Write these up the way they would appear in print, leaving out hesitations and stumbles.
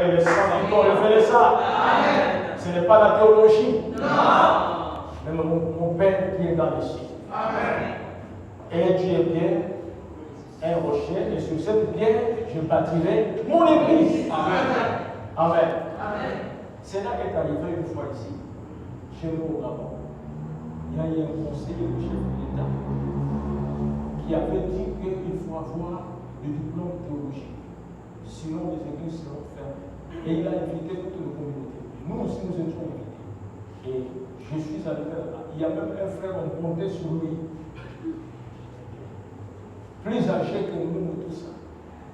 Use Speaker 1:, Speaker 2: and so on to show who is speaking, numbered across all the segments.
Speaker 1: avec le sang du corps, révélez ça. Ce n'est pas la théologie. Mais mon Père qui est dans les cieux. Et Dieu est bien un rocher, et sur cette pierre, je bâtirai mon église. Amen. Cela est arrivé une fois ici, chez nous au Gabon. Il y a eu un conseiller du chef de l'État qui avait dit qu'il faut avoir le diplôme théologique. Sinon, les églises seront fermées. Et il a invité toute la communauté. Nous aussi, nous étions invités. Et je suis allé là-bas. Il y a même un frère, on comptait sur lui. Plus âgé que nous, tout ça.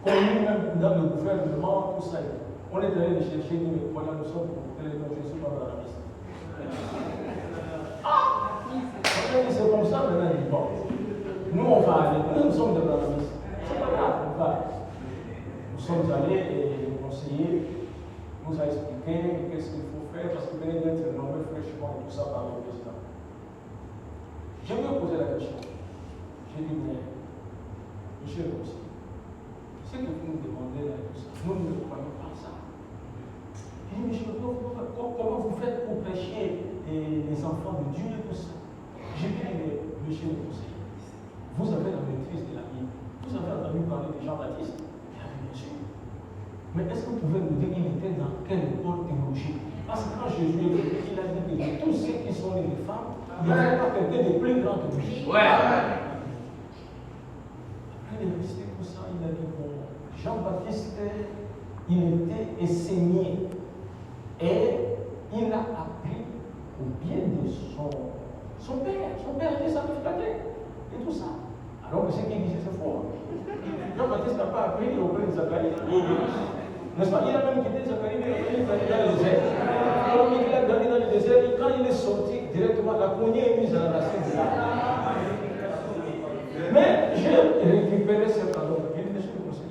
Speaker 1: Connu même dans le gouvernement, tout ça. On est allé les chercher, nous, mais voilà, nous sommes pour je ne suis pas dans la liste. C'est comme ça, maintenant, il dit, bon, nous, on va aller. Nous sommes dans la liste. C'est pas grave, on va aller. Nous sommes allés et le conseiller nous a expliqué qu'est-ce qu'il faut faire parce qu'il venait d'être nommé fraîchement et tout ça par le président. Je lui ai posé la question. J'ai dit, mais, monsieur le conseiller, ce que vous nous demandez là, tout ça, nous ne croyons pas ça. J'ai dit, monsieur, comment vous faites pour prêcher les enfants de Dieu et tout ça? J'ai dit, mais, monsieur le conseiller, vous avez la maîtrise de la Bible. Vous avez entendu parler de Jean-Baptiste? Mais est-ce que vous pouvez nous dire qu'il était dans quelle école théologique? Parce que quand Jésus est venu, il a dit que tous ceux qui sont nés des femmes, il n'y avait pas quelqu'un de plus grand que lui. Après, il a resté pour ça, il a dit bon, Jean-Baptiste, il était enseigné et il a appris au bien de son père. Son père était sacrificateur et tout ça. Alors que ce qu'il disait, c'est faux. Jean-Baptiste n'a pas appris auprès de Zacharie. N'est-ce pas? Il a même quitté Zacharie, il est allé dans le désert. Alors il a gagné dans le désert, et quand il est sorti directement, la poignée est mise à la racine de l'arbre. Mais j'ai récupéré ce cadeau.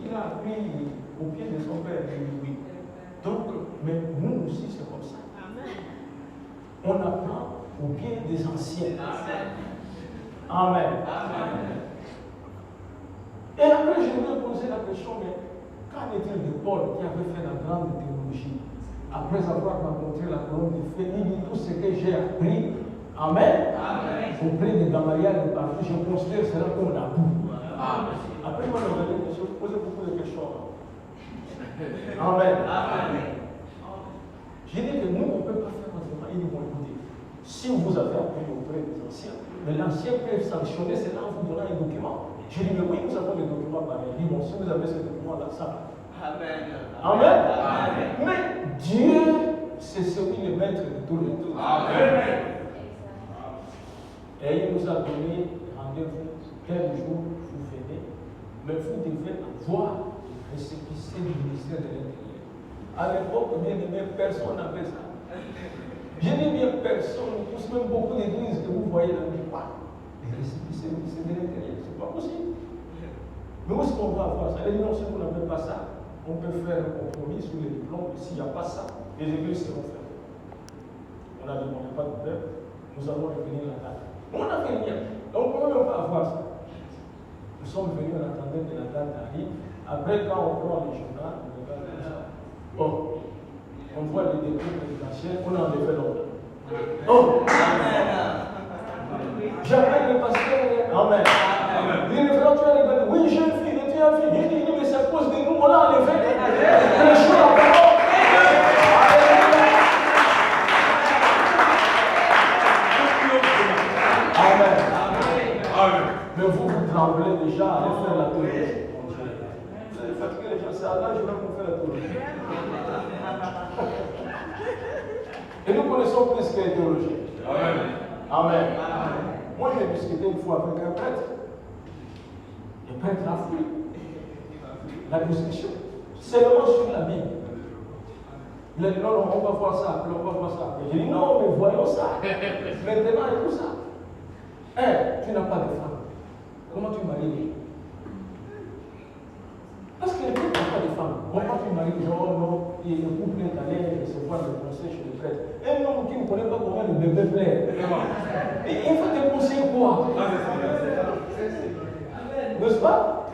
Speaker 1: Il a appris au pied de son père. Oui. Donc, mais nous aussi, c'est comme ça. On apprend au pied des anciens. Amen. Et après, je me suis posé la question, mais qu'en est-il de Paul qui avait fait la grande théologie? Après avoir rencontré la colonne de feu, il dit tout ce que j'ai appris, amen, auprès de Gamaliel et partout, je considère cela comme la boue. Après, moi, je me posé beaucoup de questions. Amen. J'ai dit que nous, on ne peut pas faire autrement. Il dit, bon, écoutez, si vous avez appris auprès des anciens, mais l'ancien peut sanctionner cela en vous donnant un document. Je dis, mais oui, nous avons des documents pareils. Il dit, bon, si vous avez ces documents-là, ça va. Amen. Mais Dieu, c'est celui le maître de tout le tout. Et il nous a donné rendez-vous. Quel jour vous venez, mais vous devez avoir le récépissé du ministère de l'Intérieur. À l'époque, bien aimé, personne n'avait ça. Je dis bien personne, tous, même beaucoup d'églises que vous voyez dans le pas. Les récépissés du ministère de l'Intérieur, c'est pas possible. Mais où est-ce qu'on va avoir ça? Elle dit non, si vous n'avez pas ça, on peut faire un compromis sur les diplômes. S'il n'y a pas ça, les églises seront fermées. On a dit, bon, il n'y a pas de problème, nous allons revenir la date. On n'a fait rien. Donc, on ne peut même pas avoir ça. Nous sommes venus en attendant que la date arrive. Après, quand on prend les journaux, on regarde comme ça. Bon, on voit les décrets présidentiels, on a enlevé l'ordre. Oh! J'appelle le pasteur. Amen. Il est venu, tu as regardé. Oui, j'ai une fille, tu as une fille. Il dit, mais c'est à cause de nous, on l'a enlevé. Prêchons la parole. Amen. Mais vous tremblez déjà à aller faire la théologie. Vous allez fatiguer les gens, c'est à l'âge même pour faire la théologie. Et nous connaissons plus que la théologie. Amen. Moi, j'ai discuté une fois avec un prêtre. Le prêtre a fui la discussion. Seulement sur la Bible. Il a dit non, on va voir ça après, on va voir ça après. J'ai dit non, mais voyons ça. Maintenant et tout ça. Tu n'as pas de femme. Comment tu maries? Parce que les prêtres n'ont pas de femme. Comment tu maries? Oh non, le couple est allé recevoir le conseil chez le prêtre. Un homme qui ne connaît pas comment le bébé plaît. Il faut te conseiller quoi? N'est-ce pas?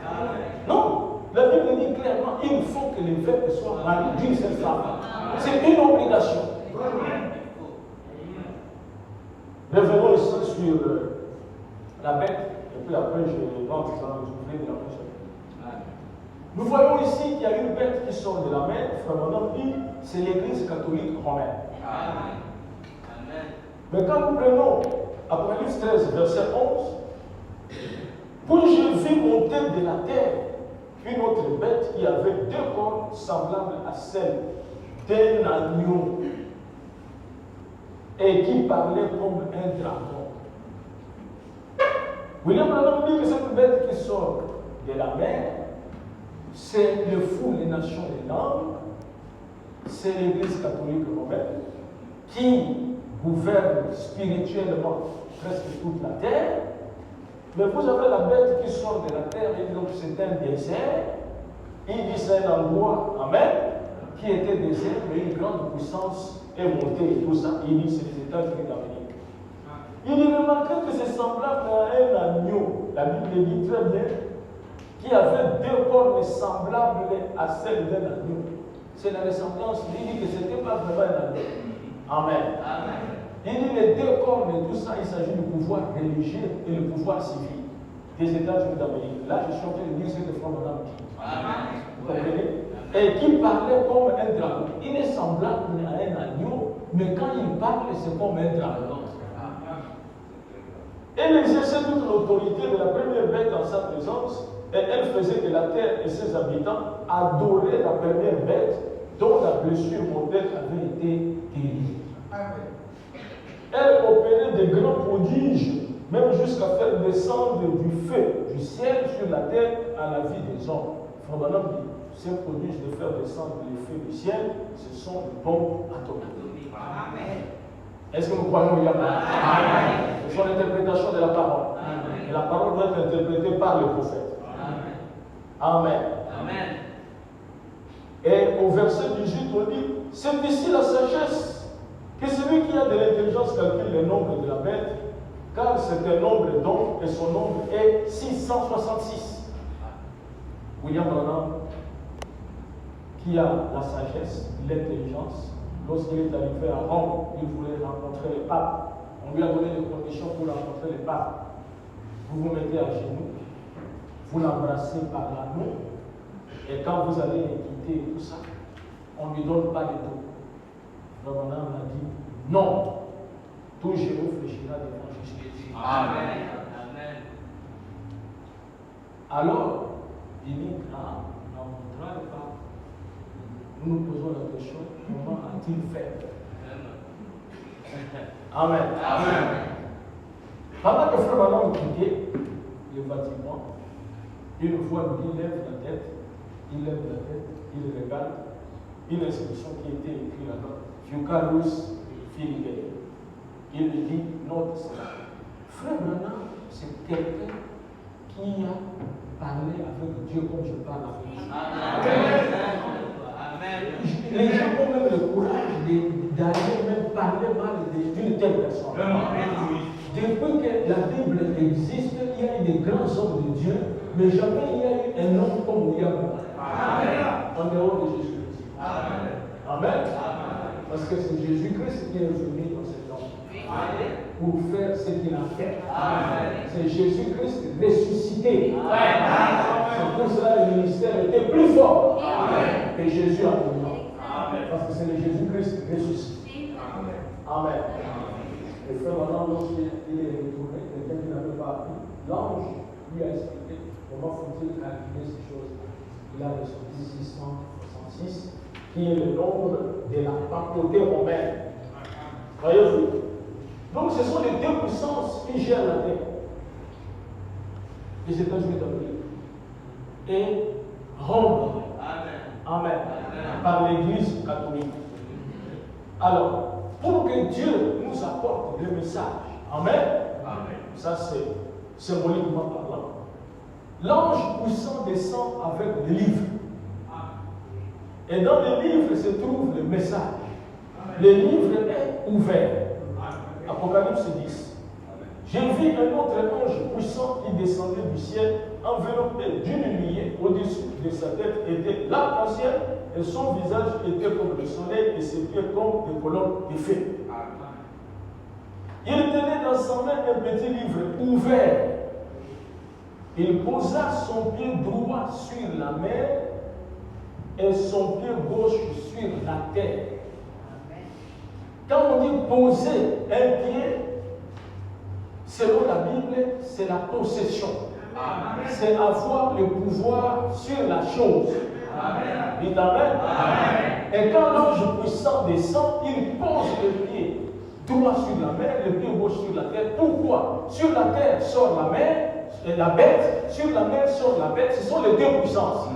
Speaker 1: Non. La Bible dit clairement, il faut que l'évêque soit marié d'une seule femme. C'est une obligation. Revenons ici sur la bête, et puis après je pense que ça va nous souffler de la prochaine. Nous voyons ici qu'il y a une bête qui sort de la mer, frère Madame dit, c'est l'Église catholique romaine. Mais quand nous prenons Apocalypse 13, verset 11, puis j'ai vu monter de la terre une autre bête qui avait deux cornes semblables à celles d'un agneau et qui parlait comme un dragon. William Branham dit que cette bête qui sort de la mer, c'est le fou, les nations des langues, c'est l'Église catholique romaine qui gouverne spirituellement presque toute la terre. Mais vous avez la bête qui sort de la terre, et donc c'est un désert. Il dit c'est un endroit, amen, qui était désert, mais une grande puissance est montée et tout ça. Il dit c'est les États-Unis d'Amérique. Il dit remarquez que c'est semblable à un agneau. La Bible dit très bien qui avait deux cornes semblables à celles d'un agneau. C'est la ressemblance. Il dit que ce n'était pas vraiment un agneau. Amen. Amen. Il dit les deux cornes et tout ça, il s'agit du pouvoir religieux et le pouvoir civil des États-Unis d'Amérique. Là, je suis en train de dire ce que Frère Madame dit. Vous comprenez? Et qui parlait comme un dragon. Il est semblable à un agneau, mais quand il parle, c'est comme un dragon. Elle exerçait toute l'autorité de la première bête en sa présence, et elle faisait que la terre et ses habitants adoraient la première bête dont la blessure mortelle avait été guérie. Elle opérait de grands prodiges, même jusqu'à faire descendre du feu du ciel sur la terre à la vie des hommes. Frère Branham dit, ces prodiges de faire descendre les feux du ciel, ce sont des bombes atomiques. Est-ce que nous croyons qu'il y a Amen. C'est son interprétation de la parole. Amen. Et la parole doit être interprétée par le prophète. Amen. Amen. Et au verset 18, on dit, c'est ici la sagesse que celui qui a de l'intelligence calcule le nombre de la bête, car c'est un nombre donc, et son nombre est 666. William Branham, qui a la sagesse, l'intelligence, lorsqu'il est arrivé à Rome, il voulait rencontrer le pape. On lui a donné des conditions pour rencontrer le pape. Vous vous mettez à genoux, vous l'embrassez par l'anneau, et quand vous allez le quitter et tout ça, on ne lui donne pas de dos. Le Branham a dit non, tout genou fléchira devant Jésus. Amen. Amen. Alors, il dit en rencontrant le pape, nous nous posons la question, comment a-t-il fait? Amen. Amen. Pendant que Frère Branham quittait le Vatican, une fois il lève la tête, il regarde une inscription qui était écrite là-bas, Fiucarus Filibert. Il lui dit, note cela. Frère Branham, c'est quelqu'un qui a parlé avec Dieu comme je parle avec vous. Amen. Les gens ont même le courage d'aller même parler mal d'une telle personne. Depuis que la Bible existe, il y a eu des grands hommes de Dieu, mais jamais il y a eu un homme comme William Branham, en dehors de Jésus-Christ. Amen. Parce que c'est Jésus-Christ qui est venu dans cet homme pour faire ce qu'il a fait. C'est Jésus-Christ ressuscité. C'est pour cela que le ministère était plus fort que Jésus a donné. Parce que c'est le Jésus-Christ ressuscité. Amen. Et frère Madame, lorsqu'il est retourné, quelqu'un qui n'avait pas appris, l'ange lui a expliqué comment faut-il calculer ces choses. Il a ressorti 666, qui est le nombre de la papauté romaine. Voyez-vous? Donc ce sont les deux puissances qui gèrent la terre. Les États-Unis d'Amérique et Rome. Amen. Par l'Église catholique. Alors, pour que Dieu nous apporte le message, amen. Ça c'est symboliquement parlant. L'ange puissant descend avec le livre. Et dans le livre se trouve le message. Le livre est ouvert. Apocalypse 10. J'ai vu un autre ange puissant qui descendait du ciel, enveloppé d'une nuée. Au-dessus de sa tête était l'arc-en-ciel, et son visage était comme le soleil, et ses pieds comme des colonnes de feu. Il tenait dans sa main un petit livre ouvert. Il posa son pied droit sur la mer et son pied gauche sur la terre. Quand on dit poser un pied, selon la Bible, c'est la possession. C'est avoir le pouvoir sur la chose. Dites amen. Et quand l'ange puissant descend, il pose le pied droit sur la mer, le pied gauche sur la terre. Pourquoi? Sur la terre sort la mer, la bête, sur la mer sort la bête. Ce sont les deux puissances.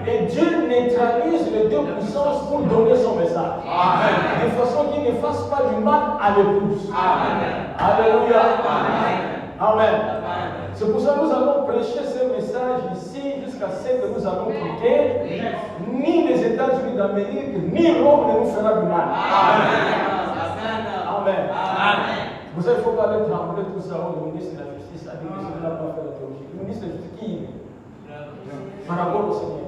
Speaker 1: Et Dieu neutralise les deux puissances pour donner son message. De façon qu'il ne fasse pas du mal à l'épouse. Alléluia. Amen. C'est pour ça que nous allons prêcher ce message ici jusqu'à ce que nous allons quitter. Ni les États-Unis d'Amérique, ni Rome ne nous fera du mal. Amen. Vous savez, il ne faut pas aller trembler tout ça au ministre de la Justice a dit que ce n'est pas fait la théologie. Le ministre de la Justice, qui est par rapport au Seigneur.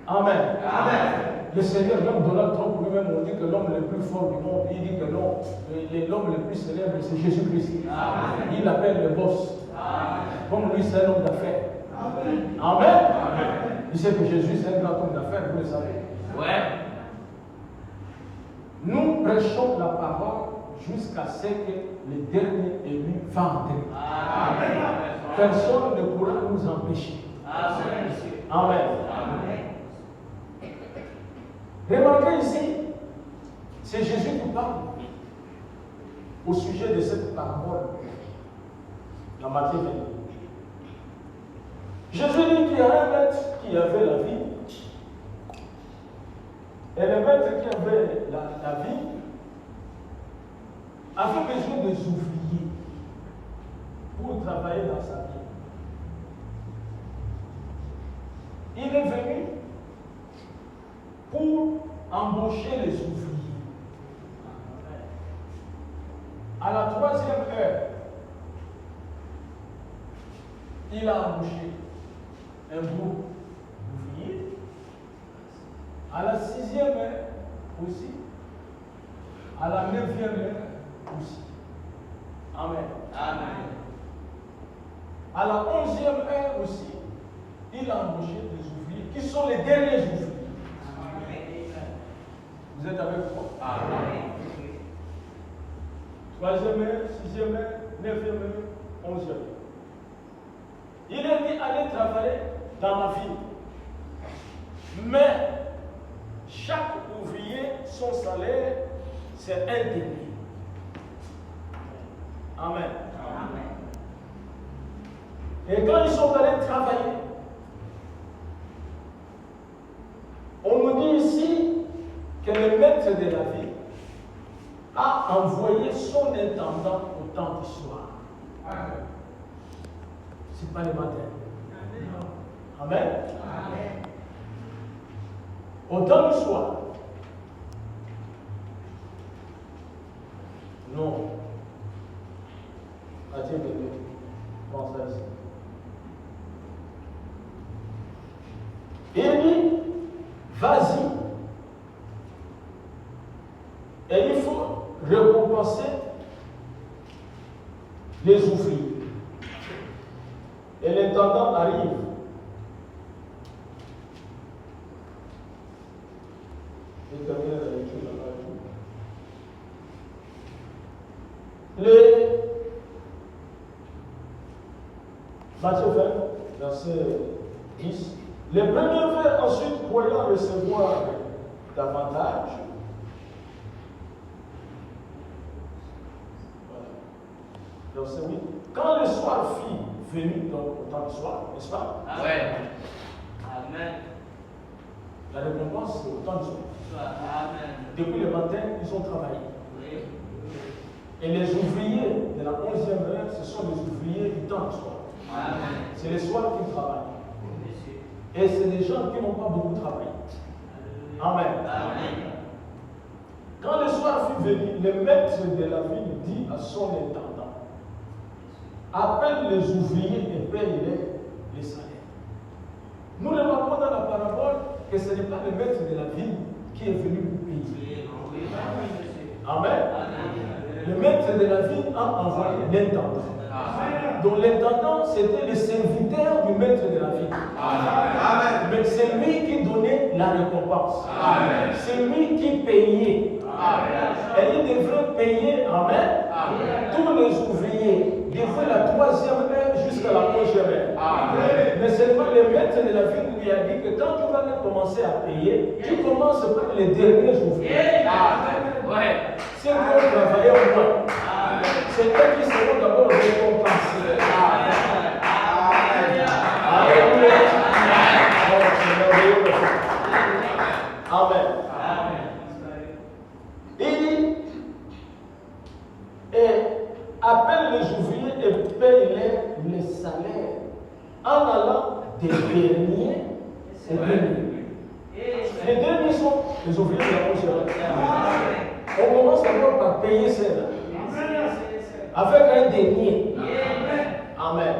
Speaker 1: Amen. Le Seigneur, même Donald Trump lui-même, on dit que l'homme le plus fort du monde, il dit que l'homme le plus célèbre, c'est Jésus-Christ. Il l'appelle le boss. Comme lui, c'est un homme d'affaires. Amen. Il sait que Jésus, c'est un grand homme d'affaires, vous le savez. Nous prêchons la parole jusqu'à ce que le dernier élu va entrer. Personne ne pourra nous empêcher. Amen. Remarquez ici, c'est Jésus qui parle au sujet de cette parabole dans Matthieu 22. Jésus dit qu'il y a un maître qui avait la vie, et le maître qui avait la vie avait besoin des ouvriers pour travailler dans sa vie. Il est venu pour embaucher les ouvriers. À la 3e heure, il a embauché un groupe d'ouvriers. À la 6e heure aussi. À la 9e heure aussi. Amen. À la 11e heure aussi, il a embauché des ouvriers qui sont les derniers ouvriers. Vous êtes avec moi? 3e heure, 6e heure, 9e heure, 11e heure. Il a dit allez travailler dans ma ville. Mais chaque ouvrier, son salaire, c'est un demi. Amen. Et quand ils sont allés travailler, on nous dit ici que le maître de la ville a envoyé son intendant au temps du soir. Ce n'est pas le matin. Amen. Au temps du soir. Non. Matthieu 22. Pense à ça. Il dit, vas-y. Et il faut récompenser les ouvriers. Et l'intendant arrive. Et termine la lecture là-bas. Matthieu 20, verset 10. Les premiers frères ensuite croyant recevoir davantage. Voilà. Verset 8. Quand le soir fut venu, donc au temps du soir, n'est-ce pas? Amen. La récompense, c'est au temps du soir. Amen. Depuis le matin, ils ont travaillé. Oui. Et les ouvriers de la 11e heure, ce sont les ouvriers du temps du soir. C'est les soirs qui travaillent. Et c'est des gens qui n'ont pas beaucoup travaillé. Amen. Quand le soir fut venu, le maître de la ville dit à son intendant, appelle les ouvriers et paye-les les salaires. Nous remarquons dans la parabole que ce n'est pas le maître de la ville qui est venu pour payer. Amen. Le maître de la ville a envoyé l'intendant. Donc l'intendant, c'était le serviteur du maître de la ville. Mais c'est lui qui donnait la récompense. C'est lui qui payait. Et il devrait payer, amen, tous les ouvriers, depuis la 3e heure jusqu'à la 11e heure. Mais seulement le maître de la ville lui a dit que quand tu vas commencer à payer, tu commences par les derniers ouvriers. Ceux qui ont travaillé au moins, c'est eux qui seront d'abord récompensés. Alléluia. Amen. Il dit, appelle les ouvriers et paye les salaires en allant des derniers aux derniers. Les derniers sont les ouvriers de la prochaine. On commence d'abord par payer cela avec un denier. Amen.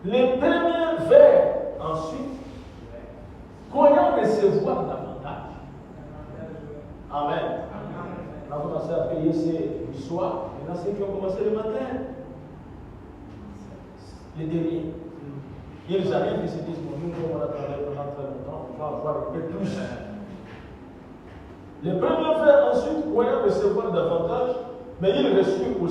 Speaker 1: Les premiers vers, ensuite, croyant recevoir davantage. Amen. On a commencé à payer du soir, maintenant ceux qui ont commencé le matin. Les derniers. Ils arrivent et se disent, bon, nous, on a travaillé pendant très longtemps, on va avoir un peu plus. Les premiers frères ensuite, croyant recevoir davantage, mais ils reçurent aussi